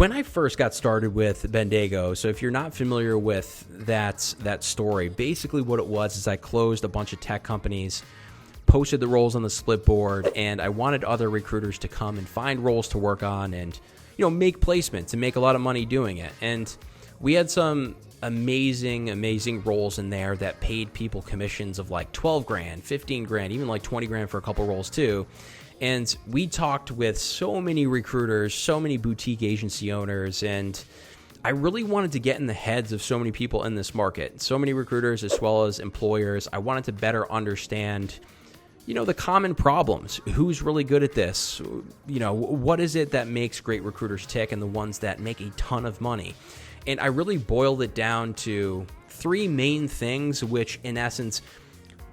When I first got started with Bendigo, so if you're not familiar with that story, basically what it was is I closed a bunch of tech companies, posted the roles on the split board, and I wanted other recruiters to come and find roles to work on and, make placements and make a lot of money doing it. And we had some amazing roles in there that paid people commissions of like 12 grand, 15 grand, even like 20 grand for a couple roles too. And we talked with so many recruiters, so many boutique agency owners, and I really wanted to get in the heads of so many people in this market, so many recruiters as well as employers. I wanted to better understand, the common problems. Who's really good at this? What is it that makes great recruiters tick and the ones that make a ton of money? And I really boiled it down to three main things, which in essence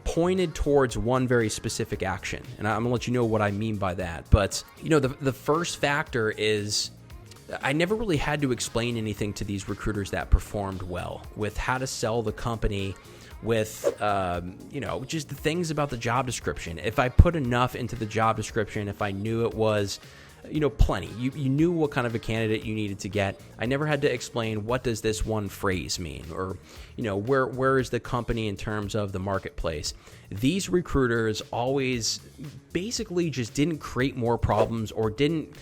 pointed towards one very specific action. And I'm gonna let you know what I mean by that. But, the first factor is I never really had to explain anything to these recruiters that performed well with how to sell the company, with, just the things about the job description. If I put enough into the job description, if I knew it was plenty. You knew what kind of a candidate you needed to get. I never had to explain what does this one phrase mean, or where is the company in terms of the marketplace. These recruiters always basically just didn't create more problems or didn't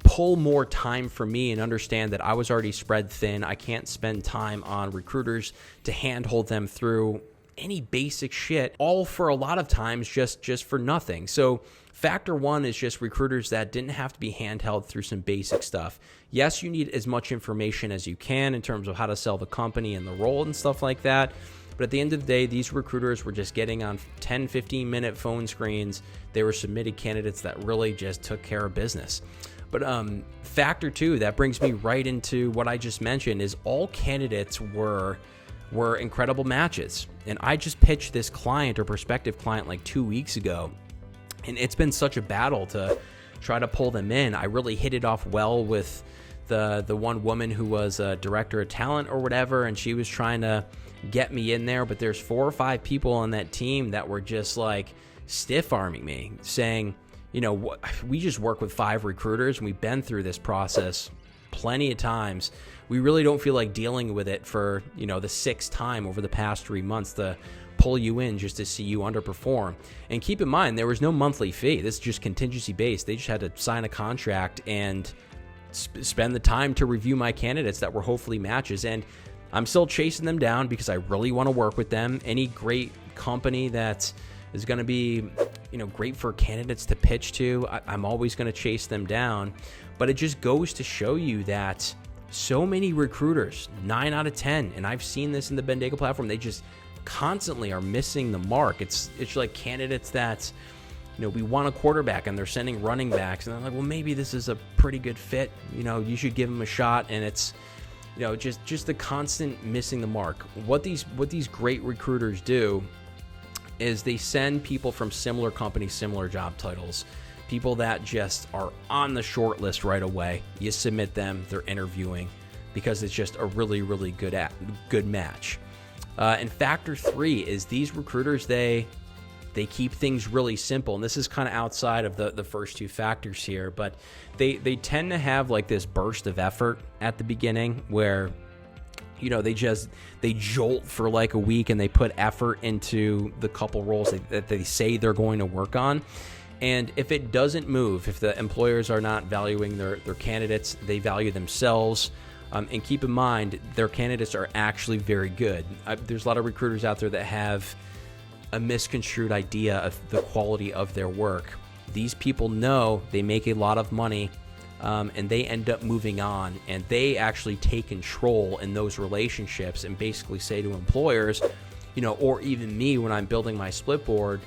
pull more time for me and understand that I was already spread thin. I can't spend time on recruiters to handhold them through any basic shit, all for a lot of times just for nothing. So factor one is just recruiters that didn't have to be handheld through some basic stuff. Yes, you need as much information as you can in terms of how to sell the company and the role and stuff like that. But at the end of the day, these recruiters were just getting on 10, 15-minute phone screens. They were submitted candidates that really just took care of business. But factor two, that brings me right into what I just mentioned, is all candidates were incredible matches. And I just pitched this client or prospective client like 2 weeks ago. And it's been such a battle to try to pull them in. I really hit it off well with the one woman who was a director of talent or whatever, and she was trying to get me in there. But there's 4 or 5 people on that team that were just like stiff-arming me, saying, we just work with 5 recruiters, and we've been through this process plenty of times. We really don't feel like dealing with it for, the 6th time over the past 3 months to pull you in just to see you underperform. And keep in mind, there was no monthly fee. This is just contingency based. They just had to sign a contract and spend the time to review my candidates that were hopefully matches. And I'm still chasing them down because I really want to work with them. Any great company that is going to be, great for candidates to pitch to, I'm always going to chase them down. But it just goes to show you that so many recruiters, 9 out of 10, and I've seen this in the Bendigo platform, they just constantly are missing the mark. It's like candidates that, we want a quarterback and they're sending running backs, and they're like, well, maybe this is a pretty good fit. You should give them a shot. And it's, just the constant missing the mark. What these great recruiters do is they send people from similar companies, similar job titles, people that just are on the short list right away. You submit them, they're interviewing because it's just a really, really good match. And factor 3 is these recruiters, they keep things really simple. And this is kind of outside of the first 2 factors here, but they tend to have like this burst of effort at the beginning where, they jolt for like a week and they put effort into the couple roles that they say they're going to work on. And if it doesn't move, if the employers are not valuing their candidates, they value themselves. And keep in mind, their candidates are actually very good. There's a lot of recruiters out there that have a misconstrued idea of the quality of their work. These people know they make a lot of money, and they end up moving on, and they actually take control in those relationships and basically say to employers, or even me when I'm building my split board,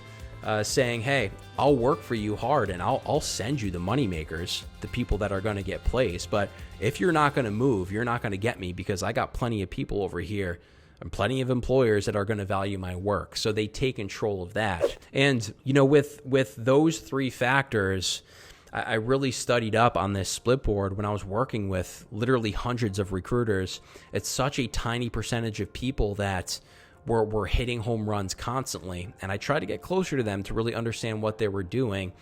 saying, hey, I'll work for you hard and I'll send you the money makers, the people that are going to get placed. But if you're not going to move, you're not going to get me, because I got plenty of people over here and plenty of employers that are going to value my work. So they take control of that. And, with those 3 factors, I really studied up on this split board when I was working with literally hundreds of recruiters. It's such a tiny percentage of people that were hitting home runs constantly. And I tried to get closer to them to really understand what they were doing.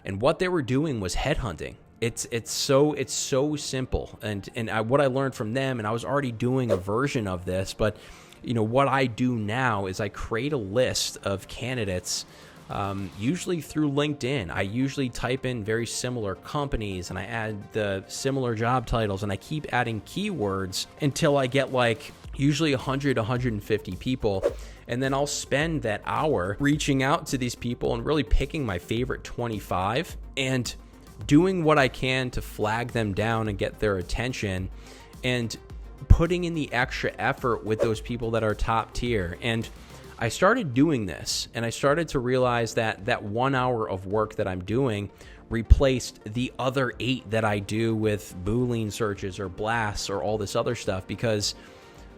And what they were doing was headhunting. It's so simple, and what I learned from them, and I was already doing a version of this, but what I do now is I create a list of candidates, usually through LinkedIn. I usually type in very similar companies, and I add the similar job titles, and I keep adding keywords until I get like usually 100, 150 people. And then I'll spend that hour reaching out to these people and really picking my favorite 25 and doing what I can to flag them down and get their attention, and putting in the extra effort with those people that are top tier. And I started doing this, and I started to realize that that 1 hour of work that I'm doing replaced the other 8 that I do with Boolean searches or blasts or all this other stuff, because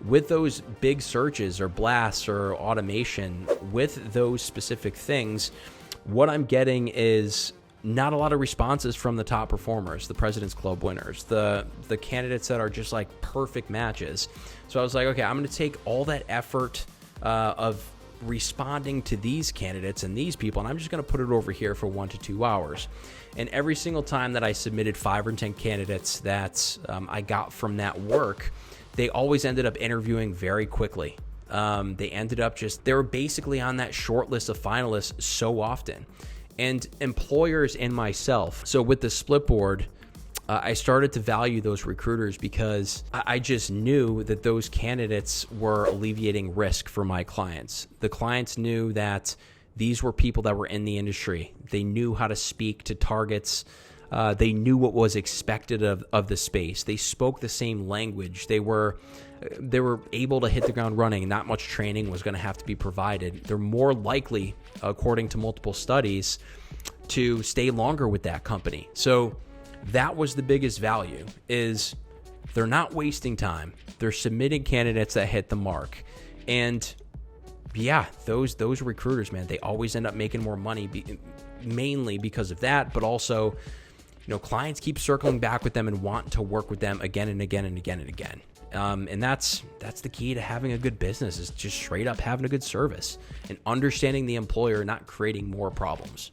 with those big searches or blasts or automation, with those specific things, what I'm getting is not a lot of responses from the top performers, the President's Club winners, the candidates that are just like perfect matches. So I was like, okay, I'm going to take all that effort of responding to these candidates and these people, and I'm just going to put it over here for 1 to 2 hours. And every single time that I submitted 5 or 10 candidates that I got from that work, they always ended up interviewing very quickly. They were basically on that short list of finalists so often. And employers and myself. So with the split board, I started to value those recruiters because I just knew that those candidates were alleviating risk for my clients. The clients knew that these were people that were in the industry. They knew how to speak to targets. They knew what was expected of the space. They spoke the same language. They were able to hit the ground running. Not much training was going to have to be provided. They're more likely, according to multiple studies, to stay longer with that company. So that was the biggest value, is they're not wasting time. They're submitting candidates that hit the mark. And yeah, those recruiters, man, they always end up making more money, mainly because of that, but also, clients keep circling back with them and want to work with them again and again and again and again. And that's the key to having a good business, is just straight up having a good service and understanding the employer, not creating more problems.